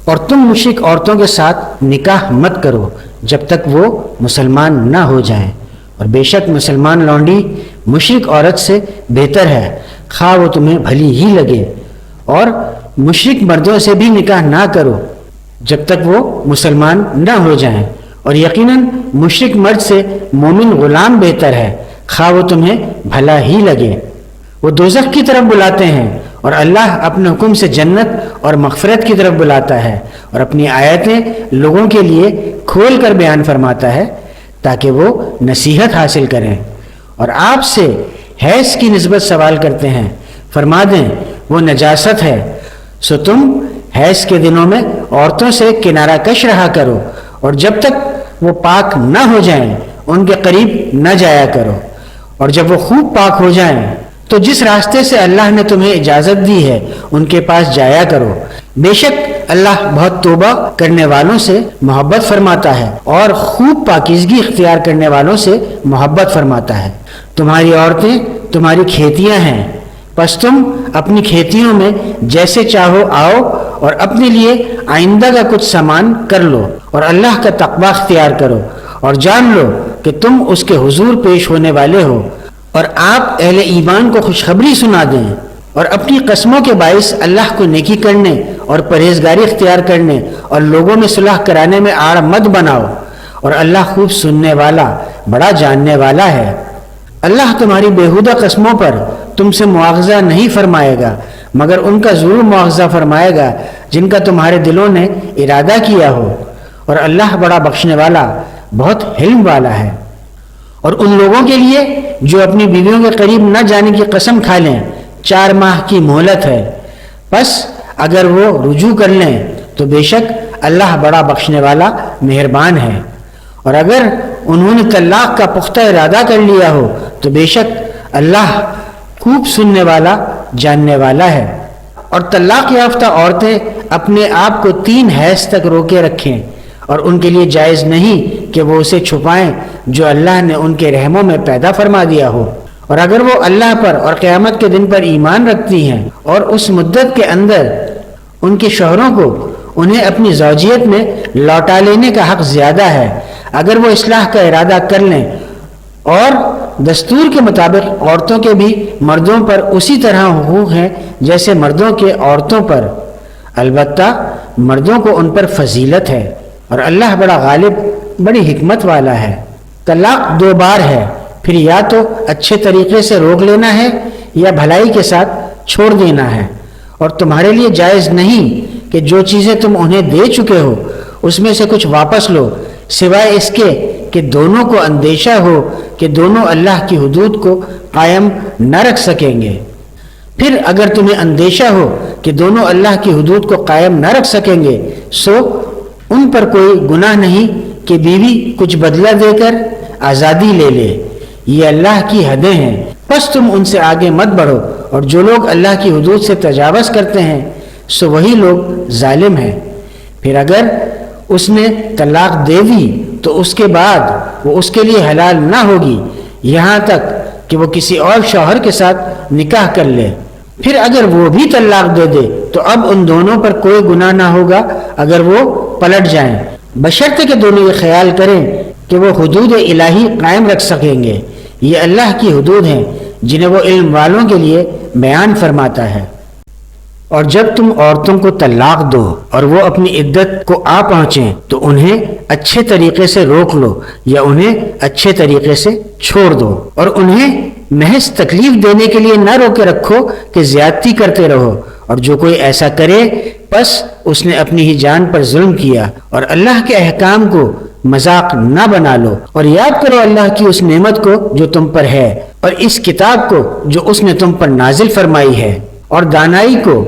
اور تم مشرک عورتوں کے ساتھ نکاح مت کرو جب تک وہ مسلمان نہ ہو جائیں، اور بے شک مسلمان لونڈی مشرک عورت سے بہتر ہے، خواہ وہ تمہیں بھلی ہی لگے۔ اور مشرک مردوں سے بھی نکاح نہ کرو جب تک وہ مسلمان نہ ہو جائیں، اور یقیناً مشرک مرد سے مومن غلام بہتر ہے، خواہ وہ تمہیں بھلا ہی لگے۔ وہ دوزخ کی طرف بلاتے ہیں اور اللہ اپنے حکم سے جنت اور مغفرت کی طرف بلاتا ہے، اور اپنی آیتیں لوگوں کے لیے کھول کر بیان فرماتا ہے تاکہ وہ نصیحت حاصل کریں۔ اور آپ سے حیض کی نسبت سوال کرتے ہیں، فرما دیں وہ نجاست ہے، سو تم حیض کے دنوں میں عورتوں سے کنارہ کش رہا کرو، اور جب تک وہ پاک نہ ہو جائیں ان کے قریب نہ جایا کرو، اور جب وہ خوب پاک ہو جائیں تو جس راستے سے اللہ نے تمہیں اجازت دی ہے ان کے پاس جایا کرو، بے شک اللہ بہت توبہ کرنے والوں سے محبت فرماتا ہے اور خوب پاکیزگی اختیار کرنے والوں سے محبت فرماتا ہے۔ تمہاری عورتیں تمہاری کھیتیاں ہیں، پس تم اپنی کھیتیوں میں جیسے چاہو آؤ اور اپنے لیے آئندہ کا کچھ سامان کر لو، اور اللہ کا تقوی اختیار کرو، اور جان لو کہ تم اس کے حضور پیش ہونے والے ہو، اور آپ اہل ایمان کو خوشخبری سنا دیں، اور اپنی قسموں کے باعث اللہ کو نیکی کرنے اور پرہیزگاری اختیار کرنے اور لوگوں میں صلح کرانے میں آڑ مت بناؤ، اور اللہ خوب سننے والا بڑا جاننے والا ہے۔ اللہ تمہاری بیہودہ قسموں پر تم سے مواخذہ نہیں فرمائے گا، مگر ان کا ضرور مواخذہ فرمائے گا جن کا تمہارے دلوں نے ارادہ کیا ہو، اور اللہ بڑا بخشنے والا بہت حلم والا ہے۔ اور ان لوگوں کے لیے جو اپنی بیویوں کے قریب نہ جانے کی قسم کھا لیں 4 ماہ کی مہلت ہے، پس اگر وہ رجوع کر لیں تو بے شک اللہ بڑا بخشنے والا مہربان ہے، اور اگر انہوں نے طلاق کا پختہ ارادہ کر لیا ہو تو بے شک اللہ خوب سننے والا جاننے والا ہے۔ اور طلاق یافتہ عورتیں اپنے آپ کو 3 حیض تک روکے رکھیں، اور ان کے لیے جائز نہیں کہ وہ اسے چھپائیں جو اللہ نے ان کے رحموں میں پیدا فرما دیا ہو، اور اگر وہ اللہ پر اور قیامت کے دن پر ایمان رکھتی ہیں اور اس مدت کے اندر ان کے شوہروں کو انہیں اپنی زوجیت میں لوٹا لینے کا حق زیادہ ہے، اگر وہ اصلاح کا ارادہ کر لیں، اور دستور کے مطابق عورتوں کے بھی مردوں پر اسی طرح حقوق ہیں جیسے مردوں کے عورتوں پر، البتہ مردوں کو ان پر فضیلت ہے، اور اللہ بڑا غالب بڑی حکمت والا ہے۔ طلاق 2 بار ہے، پھر یا تو اچھے طریقے سے روک لینا ہے یا بھلائی کے ساتھ چھوڑ دینا ہے، اور تمہارے لیے جائز نہیں کہ جو چیزیں تم انہیں دے چکے ہو اس میں سے کچھ واپس لو، سوائے اس کے کہ دونوں کو اندیشہ ہو کہ دونوں اللہ کی حدود کو قائم نہ رکھ سکیں گے۔ پھر اگر تمہیں اندیشہ ہو کہ دونوں اللہ کی حدود کو قائم نہ رکھ سکیں گے، سو ان پر کوئی گناہ نہیں کہ بیوی کچھ بدلہ دے کر آزادی لے لے، یہ اللہ کی حدیں ہیں، پس تم ان سے آگے مت بڑھو، اور جو لوگ اللہ کی حدود سے تجاوز کرتے ہیں سو وہی لوگ ظالم ہیں۔ پھر اگر اس نے طلاق دے دی تو اس کے بعد وہ اس کے لیے حلال نہ ہوگی یہاں تک کہ وہ کسی اور شوہر کے ساتھ نکاح کر لے۔ پھر اگر وہ بھی طلاق دے دے تو اب ان دونوں پر کوئی گناہ نہ ہوگا اگر وہ پلٹ جائیں، بشرطے کہ دونوں یہ خیال کریں کہ وہ حدود الہی قائم رکھ سکیں گے، یہ اللہ کی حدود ہیں جنہیں وہ علم والوں کے لیے بیان فرماتا ہے۔ اور جب تم عورتوں کو طلاق دو اور وہ اپنی عدت کو آ پہنچیں تو انہیں اچھے طریقے سے روک لو یا انہیں اچھے طریقے سے چھوڑ دو، اور انہیں محض تکلیف دینے کے لیے نہ روکے رکھو کہ زیادتی کرتے رہو، اور جو کوئی ایسا کرے پس اس نے اپنی ہی جان پر ظلم کیا، اور اللہ کے احکام کو مذاق نہ بنا لو، اور یاد کرو اللہ کی اس نعمت کو جو تم پر ہے اور اس کتاب کو جو اس نے تم پر نازل فرمائی ہے، اور دانائی کو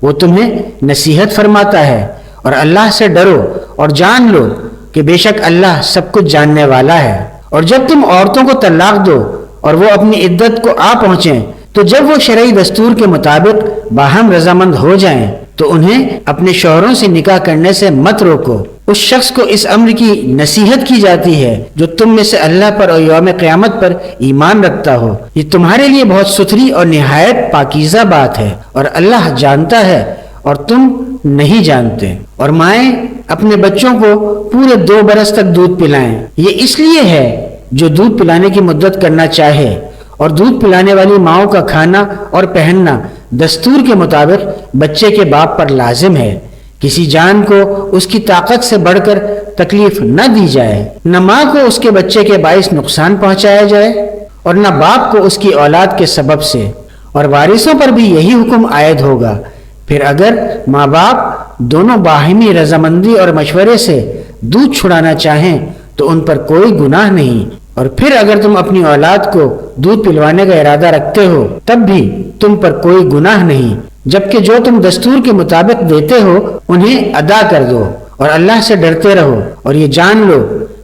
وہ تمہیں نصیحت فرماتا ہے، اور اللہ سے ڈرو اور جان لو کہ بے شک اللہ سب کچھ جاننے والا ہے۔ اور جب تم عورتوں کو طلاق دو اور وہ اپنی عدت کو آ پہنچیں تو جب وہ شرعی دستور کے مطابق باہم رضامند ہو جائیں تو انہیں اپنے شوہروں سے نکاح کرنے سے مت روکو۔ اس شخص کو اس امر کی نصیحت کی جاتی ہے جو تم میں سے اللہ پر اور یوم قیامت پر ایمان رکھتا ہو، یہ تمہارے لیے بہت ستھری اور نہایت پاکیزہ بات ہے، اور اللہ جانتا ہے اور تم نہیں جانتے۔ اور مائیں اپنے بچوں کو پورے 2 برس تک دودھ پلائیں، یہ اس لیے ہے جو دودھ پلانے کی مدت کرنا چاہے، اور دودھ پلانے والی ماؤں کا کھانا اور پہننا دستور کے مطابق بچے کے باپ پر لازم ہے۔ کسی جان کو اس کی طاقت سے بڑھ کر تکلیف نہ دی جائے، نہ ماں کو اس کے بچے کے باعث نقصان پہنچایا جائے، اور نہ باپ کو اس کی اولاد کے سبب سے، اور وارثوں پر بھی یہی حکم عائد ہوگا۔ پھر اگر ماں باپ دونوں باہمی رضامندی اور مشورے سے دودھ چھڑانا چاہیں تو ان پر کوئی گناہ نہیں، اور پھر اگر تم اپنی اولاد کو دودھ پلوانے کا ارادہ رکھتے ہو تب بھی تم پر کوئی گناہ نہیں، جبکہ جو تم دستور کے مطابق دیتے ہو انہیں ادا کر دو، اور اللہ سے ڈرتے رہو، اور یہ جان لو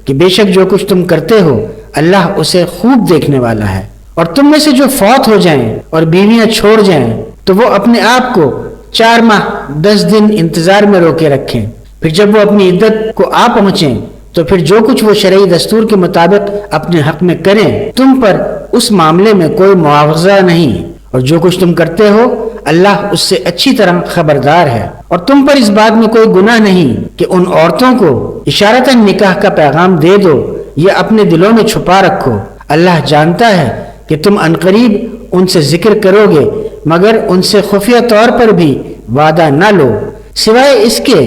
کہ بے شک جو کچھ تم کرتے ہو اللہ اسے خوب دیکھنے والا ہے۔ اور تم میں سے جو فوت ہو جائیں اور بیویاں چھوڑ جائیں تو وہ اپنے آپ کو 4 ماہ 10 دن انتظار میں روکے رکھیں، پھر جب وہ اپنی عدت کو آ پہنچیں تو پھر جو کچھ وہ شرعی دستور کے مطابق اپنے حق میں کریں، تم پر اس معاملے میں کوئی معاوضہ نہیں، اور جو کچھ تم کرتے ہو اللہ اس سے اچھی طرح خبردار ہے۔ اور تم پر اس بات میں کوئی گناہ نہیں کہ ان عورتوں کو اشارتاً نکاح کا پیغام دے دو یا اپنے دلوں میں چھپا رکھو، اللہ جانتا ہے کہ تم عنقریب ان سے ذکر کرو گے، مگر ان سے خفیہ طور پر بھی وعدہ نہ لو، سوائے اس کے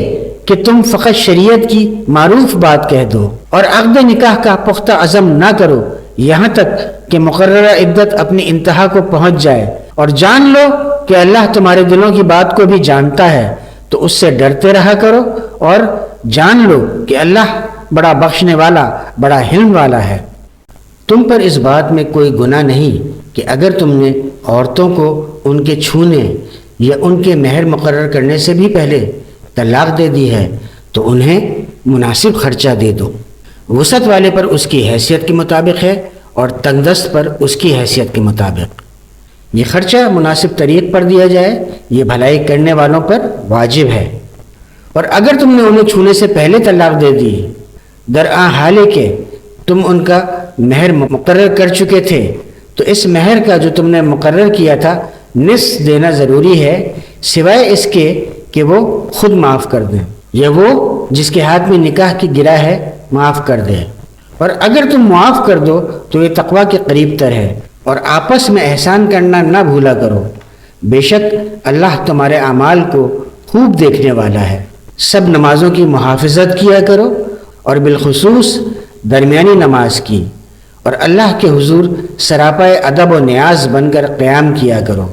کہ تم فقط شریعت کی معروف بات کہہ دو، اور عقد نکاح کا پختہ عزم نہ کرو یہاں تک کہ مقررہ عدت اپنی انتہا کو پہنچ جائے، اور جان لو کہ اللہ تمہارے دلوں کی بات کو بھی جانتا ہے، تو اس سے ڈرتے رہا کرو، اور جان لو کہ اللہ بڑا بخشنے والا، بڑا حلم والا ہے۔ تم پر اس بات میں کوئی گناہ نہیں کہ اگر تم نے عورتوں کو ان کے چھونے یا ان کے مہر مقرر کرنے سے بھی پہلے طلاق دے دی ہے تو انہیں مناسب خرچہ دے دو۔ وسعت والے پر اس کی حیثیت کے مطابق ہے اور تنگ دست پر اس کی حیثیت کے مطابق۔ یہ خرچہ مناسب طریق پر دیا جائے، یہ بھلائی کرنے والوں پر واجب ہے۔ اور اگر تم نے انہیں چھونے سے پہلے طلاق دے دی، درآں حالے کہ تم ان کا مہر مقرر کر چکے تھے، تو اس مہر کا جو تم نے مقرر کیا تھا نصف دینا ضروری ہے، سوائے اس کے کہ وہ خود معاف کر دیں یا وہ جس کے ہاتھ میں نکاح کی گرہ ہے معاف کر دے۔ اور اگر تم معاف کر دو تو یہ تقویٰ کے قریب تر ہے، اور آپس میں احسان کرنا نہ بھولا کرو، بے شک اللہ تمہارے اعمال کو خوب دیکھنے والا ہے۔ سب نمازوں کی محافظت کیا کرو، اور بالخصوص درمیانی نماز کی، اور اللہ کے حضور سراپائے ادب و نیاز بن کر قیام کیا کرو۔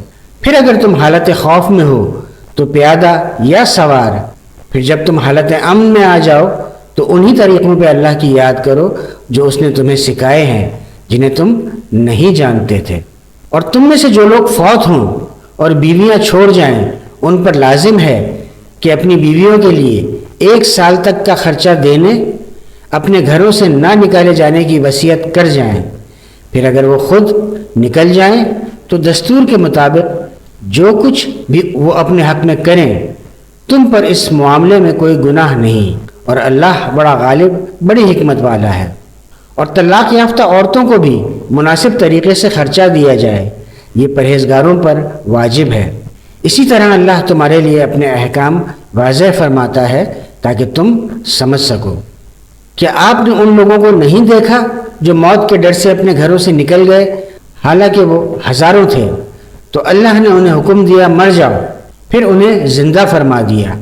پھر اگر تم حالت خوف میں ہو تو پیادہ یا سوار، پھر جب تم حالت امن میں آ جاؤ تو انہی طریقوں پہ اللہ کی یاد کرو جو اس نے تمہیں سکھائے ہیں، جنہیں تم نہیں جانتے تھے۔ اور تم میں سے جو لوگ فوت ہوں اور بیویاں چھوڑ جائیں، ان پر لازم ہے کہ اپنی بیویوں کے لیے 1 سال تک کا خرچہ دینے، اپنے گھروں سے نہ نکالے جانے کی وصیت کر جائیں۔ پھر اگر وہ خود نکل جائیں تو دستور کے مطابق جو کچھ بھی وہ اپنے حق میں کریں، تم پر اس معاملے میں کوئی گناہ نہیں، اور اللہ بڑا غالب، بڑی حکمت والا ہے۔ اور طلاق یافتہ عورتوں کو بھی مناسب طریقے سے خرچہ دیا جائے، یہ پرہیزگاروں پر واجب ہے۔ اسی طرح اللہ تمہارے لیے اپنے احکام واضح فرماتا ہے تاکہ تم سمجھ سکو۔ کیا آپ نے ان لوگوں کو نہیں دیکھا جو موت کے ڈر سے اپنے گھروں سے نکل گئے، حالانکہ وہ ہزاروں تھے؟ تو اللہ نے انہیں حکم دیا مر جاؤ، پھر انہیں زندہ فرما دیا۔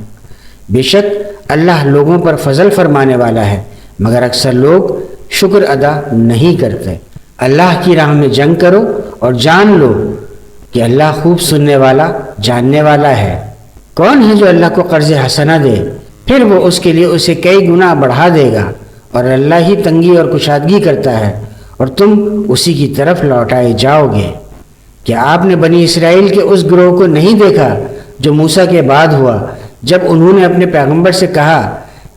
بے شک اللہ لوگوں پر فضل فرمانے والا ہے، مگر اکثر لوگ شکر ادا نہیں کرتے۔ اللہ کی راہ میں جنگ کرو اور جان لو کہ اللہ خوب سننے والا، جاننے والا ہے۔ کون ہے جو اللہ کو قرض حسنہ دے پھر وہ اس کے لیے اسے کئی گنا بڑھا دے گا، اور اللہ ہی تنگی اور کشادگی کرتا ہے، اور تم اسی کی طرف لوٹائے جاؤ گے۔ کیا آپ نے بنی اسرائیل کے اس گروہ کو نہیں دیکھا جو موسیٰ کے بعد ہوا، جب انہوں نے اپنے پیغمبر سے کہا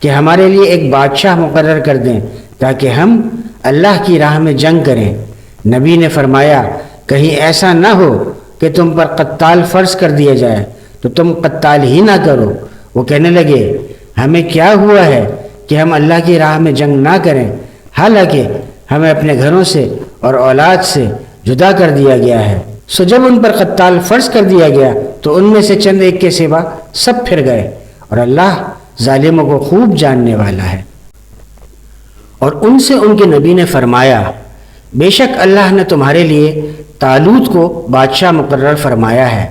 کہ ہمارے لیے ایک بادشاہ مقرر کر دیں تاکہ ہم اللہ کی راہ میں جنگ کریں؟ نبی نے فرمایا کہیں ایسا نہ ہو کہ تم پر قتال فرض کر دیا جائے تو تم قتال ہی نہ کرو۔ وہ کہنے لگے ہمیں کیا ہوا ہے کہ ہم اللہ کی راہ میں جنگ نہ کریں، حالانکہ ہمیں اپنے گھروں سے اور اولاد سے جدا کر دیا گیا ہے۔ سو جب ان پر قتال فرض کر دیا گیا تو ان میں سے چند ایک کے سوا سب پھر گئے، اور اللہ ظالموں کو خوب جاننے والا ہے۔ اور ان سے ان کے نبی نے فرمایا بے شک اللہ نے تمہارے لیے طالوت کو بادشاہ مقرر فرمایا ہے۔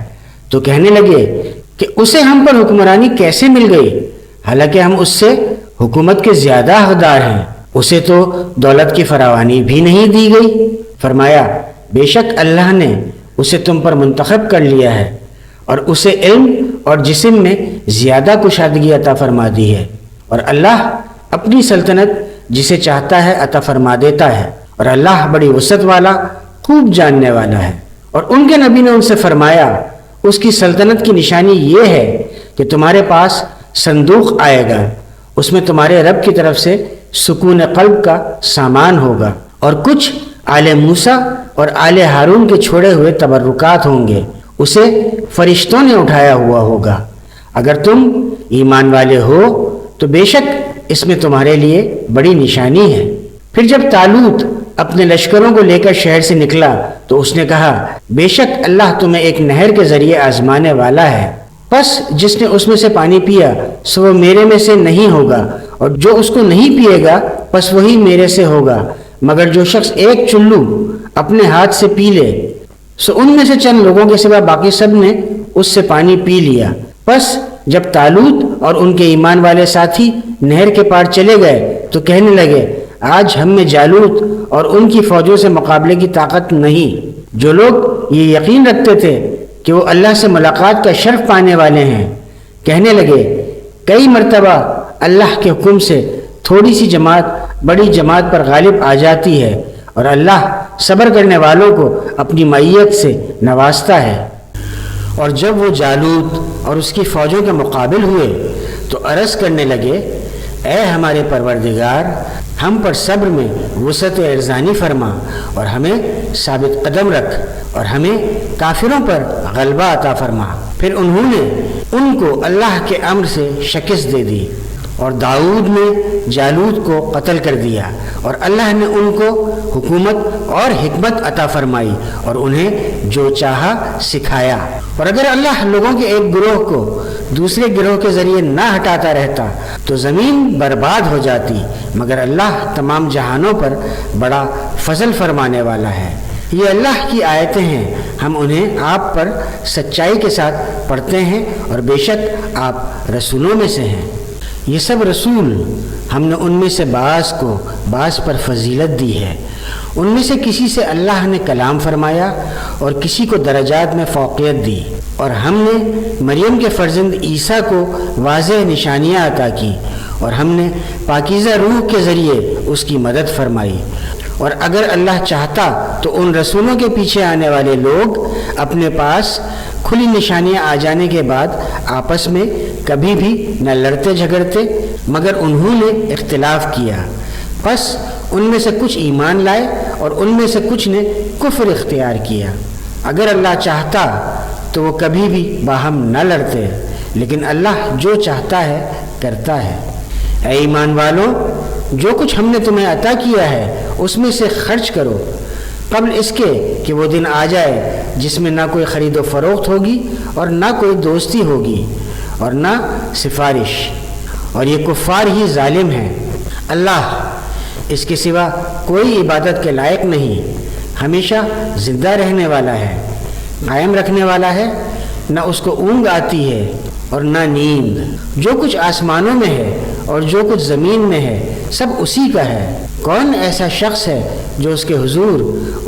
تو کہنے لگے کہ اسے ہم پر حکمرانی کیسے مل گئی، حالانکہ ہم اس سے حکومت کے زیادہ حقدار ہیں، اسے تو دولت کی فراوانی بھی نہیں دی گئی۔ فرمایا بے شک اللہ نے اسے تم پر منتخب کر لیا ہے اور اسے علم اور جسم میں زیادہ کشادگی عطا فرما دی ہے، اور اللہ اپنی سلطنت جسے چاہتا ہے عطا فرما دیتا ہے، اور اللہ بڑی وسعت والا خوب جاننے والا ہے۔ اور ان کے نبی نے ان سے فرمایا اس کی سلطنت کی نشانی یہ ہے کہ تمہارے پاس صندوق آئے گا، اس میں تمہارے رب کی طرف سے سکون قلب کا سامان ہوگا، اور کچھ آل موسیٰ اور آل ہارون کے چھوڑے ہوئے تبرکات ہوں گے، اسے فرشتوں نے اٹھایا ہوا ہوگا۔ اگر تم ایمان والے ہو تو بے شک اس میں تمہارے لیے بڑی نشانی ہے۔ پھر جب طالوت اپنے لشکروں کو لے کر شہر سے نکلا تو اس نے کہا بے شک اللہ تمہیں ایک نہر کے ذریعے آزمانے والا ہے، پس جس نے اس میں سے پانی پیا سو وہ میرے میں سے نہیں ہوگا، اور جو اس کو نہیں پیے گا پس وہی میرے سے ہوگا، مگر جو شخص ایک چلو اپنے ہاتھ سے پی لے سو ان میں سے چند لوگوں کے سوا باقی سب نے اس سے پانی پی لیا۔ پس جب طالوت اور ان کے ایمان والے ساتھی نہر کے پار چلے گئے تو کہنے لگے آج ہم میں جالوت اور ان کی فوجوں سے مقابلے کی طاقت نہیں۔ جو لوگ یہ یقین رکھتے تھے کہ وہ اللہ سے ملاقات کا شرف پانے والے ہیں، کہنے لگے کئی مرتبہ اللہ کے حکم سے تھوڑی سی جماعت بڑی جماعت پر غالب آ جاتی ہے، اور اللہ صبر کرنے والوں کو اپنی معیت سے نوازتا ہے۔ اور جب وہ جالوت اور اس کی فوجوں کے مقابل ہوئے تو عرض کرنے لگے اے ہمارے پروردگار، ہم پر صبر میں وسعت ارزانی فرما اور ہمیں ثابت قدم رکھ اور ہمیں کافروں پر غلبہ عطا فرما۔ پھر انہوں نے ان کو اللہ کے امر سے شکست دے دی، اور داؤد نے جالوت کو قتل کر دیا، اور اللہ نے ان کو حکومت اور حکمت عطا فرمائی اور انہیں جو چاہا سکھایا۔ اور اگر اللہ لوگوں کے ایک گروہ کو دوسرے گروہ کے ذریعے نہ ہٹاتا رہتا تو زمین برباد ہو جاتی، مگر اللہ تمام جہانوں پر بڑا فضل فرمانے والا ہے۔ یہ اللہ کی آیتیں ہیں، ہم انہیں آپ پر سچائی کے ساتھ پڑھتے ہیں، اور بے شک آپ رسولوں میں سے ہیں۔ یہ سب رسول ہم نے ان میں سے بعض کو بعض پر فضیلت دی ہے، ان میں سے کسی سے اللہ نے کلام فرمایا اور کسی کو درجات میں فوقیت دی، اور ہم نے مریم کے فرزند عیسیٰ کو واضح نشانیاں عطا کی، اور ہم نے پاکیزہ روح کے ذریعے اس کی مدد فرمائی۔ اور اگر اللہ چاہتا تو ان رسولوں کے پیچھے آنے والے لوگ اپنے پاس کھلی نشانیاں آ جانے کے بعد آپس میں کبھی بھی نہ لڑتے جھگڑتے، مگر انہوں نے اختلاف کیا، پس ان میں سے کچھ ایمان لائے اور ان میں سے کچھ نے کفر اختیار کیا۔ اگر اللہ چاہتا تو وہ کبھی بھی باہم نہ لڑتے، لیکن اللہ جو چاہتا ہے کرتا ہے۔ اے ایمان والوں، جو کچھ ہم نے تمہیں عطا کیا ہے اس میں سے خرچ کرو، قبل اس کے کہ وہ دن آ جائے جس میں نہ کوئی خرید و فروخت ہوگی اور نہ کوئی دوستی ہوگی اور نہ سفارش، اور یہ کفار ہی ظالم ہیں۔ اللہ اس کے سوا کوئی عبادت کے لائق نہیں، ہمیشہ زندہ رہنے والا ہے، قائم رکھنے والا ہے، نہ اس کو اونگ آتی ہے اور نہ نیند۔ جو کچھ آسمانوں میں ہے اور جو کچھ زمین میں ہے سب اسی کا ہے۔ کون ایسا شخص ہے جو اس کے حضور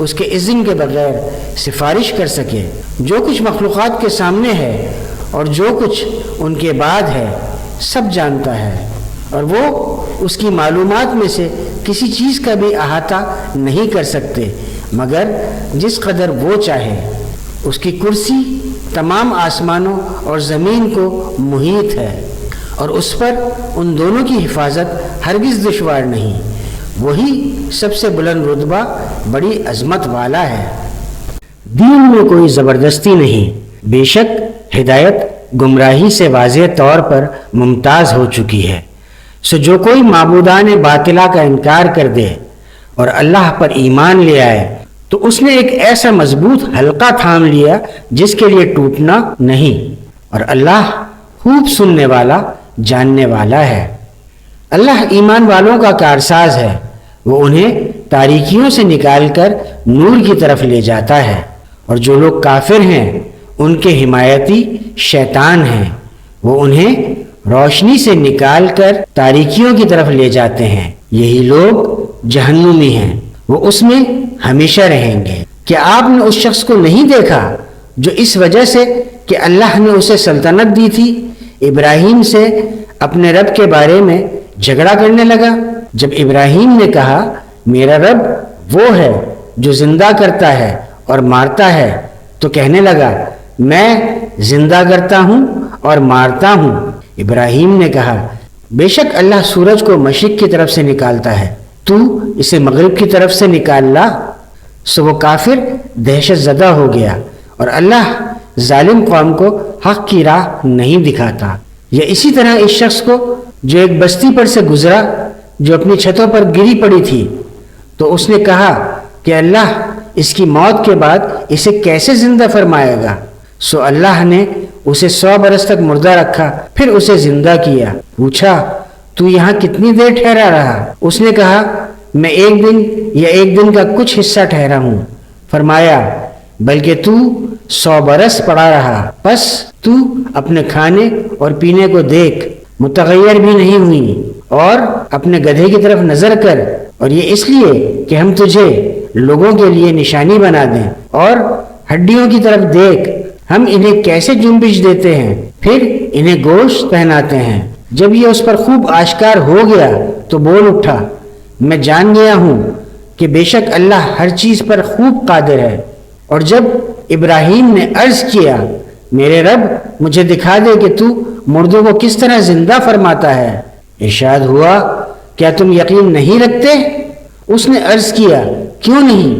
اس کے اذن کے بغیر سفارش کر سکے؟ جو کچھ مخلوقات کے سامنے ہے اور جو کچھ ان کے بعد ہے سب جانتا ہے، اور وہ اس کی معلومات میں سے کسی چیز کا بھی احاطہ نہیں کر سکتے مگر جس قدر وہ چاہے۔ اس کی کرسی تمام آسمانوں اور زمین کو محیط ہے، اور اس پر ان دونوں کی حفاظت ہرگز دشوار نہیں۔ وہی سب سے بلند رتبہ بڑی عظمت والا ہے۔ دین میں کوئی زبردستی نہیں، بے شک ہدایت گمراہی سے واضح طور پر ممتاز ہو چکی ہے۔ سو جو کوئی معبودان باطلہ کا انکار کر دے اور اللہ پر ایمان لے آئے تو اس نے ایک ایسا مضبوط حلقہ تھام لیا جس کے لیے ٹوٹنا نہیں، اور اللہ خوب سننے والا جاننے والا ہے۔ اللہ ایمان والوں کا کارساز ہے، وہ انہیں تاریکیوں سے نکال کر نور کی طرف لے جاتا ہے، اور جو لوگ کافر ہیں ان کے حمایتی شیطان ہیں، وہ انہیں روشنی سے نکال کر تاریکیوں کی طرف لے جاتے ہیں، یہی لوگ جہنمی ہیں، وہ اس میں ہمیشہ رہیں گے۔ کیا آپ نے اس شخص کو نہیں دیکھا جو اس وجہ سے کہ اللہ نے اسے سلطنت دی تھی ابراہیم سے اپنے رب کے بارے میں جھگڑا کرنے لگا؟ جب ابراہیم نے کہا میرا رب وہ ہے جو زندہ کرتا ہے اور مارتا ہے، تو کہنے لگا میں زندہ کرتا ہوں اور مارتا ہوں۔ ابراہیم نے کہا بے شک اللہ سورج کو مشرق کی طرف سے نکالتا ہے، تو اسے مغرب کی طرف سے نکال لا۔ سو وہ کافر دہشت زدہ ہو گیا، اور اللہ ظالم قوم کو حق کی راہ نہیں دکھاتا۔ یا اسی طرح اس شخص کو جو ایک بستی پر سے گزرا جو اپنی چھتوں پر گری پڑی تھی، تو اس نے کہا کہ اللہ اس کی موت کے بعد اسے کیسے زندہ فرمائے گا؟ سو اللہ نے اسے 100 برس تک مردہ رکھا، پھر اسے زندہ کیا۔ پوچھا تو یہاں کتنی دیر ٹھہرا رہا؟ اس نے کہا میں 1 دن یا 1 دن کا کچھ حصہ ٹھہرا ہوں۔ فرمایا بلکہ تو 100 برس پڑا رہا، پس تو اپنے کھانے اور پینے کو دیکھ، متغیر بھی نہیں ہوئی، اور اپنے گدھے کی طرف نظر کر، اور یہ اس لیے کہ ہم تجھے لوگوں کے لیے نشانی بنا دیں، اور ہڈیوں کی طرف دیکھ، ہم انہیں کیسے جنبش دیتے ہیں، پھر انہیں گوشت پہناتے ہیں۔ جب یہ اس پر خوب آشکار ہو گیا تو بول اٹھا میں جان گیا ہوں کہ بے شک اللہ ہر چیز پر خوب قادر ہے۔ اور جب ابراہیم نے عرض کیا میرے رب مجھے دکھا دے کہ تو مردوں کو کس طرح زندہ فرماتا ہے، ارشاد ہوا کیا تم یقین نہیں رکھتے؟ اس نے عرض کیا کیوں نہیں،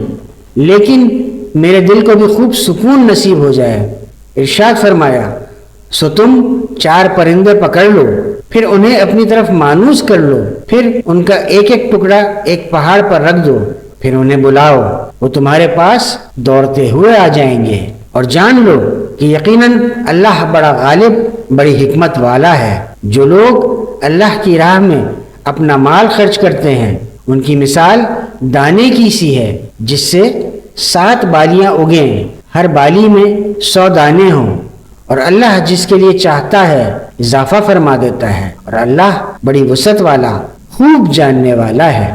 لیکن میرے دل کو بھی خوب سکون نصیب ہو جائے۔ ارشاد فرمایا سو تم 4 پرندے پکڑ لو، پھر انہیں اپنی طرف مانوس کر لو، پھر ان کا ایک ایک ٹکڑا ایک پہاڑ پر رکھ دو، پھر انہیں بلاؤ، وہ تمہارے پاس دوڑتے ہوئے آ جائیں گے، اور جان لو کہ یقیناً اللہ بڑا غالب بڑی حکمت والا ہے۔ جو لوگ اللہ کی راہ میں اپنا مال خرچ کرتے ہیں ان کی مثال دانے کی سی ہے جس سے 7 بالیاں اگیں، ہر بالی میں 100 دانے ہوں، اور اللہ جس کے لیے چاہتا ہے اضافہ فرما دیتا ہے، اور اللہ بڑی وسعت والا خوب جاننے والا ہے۔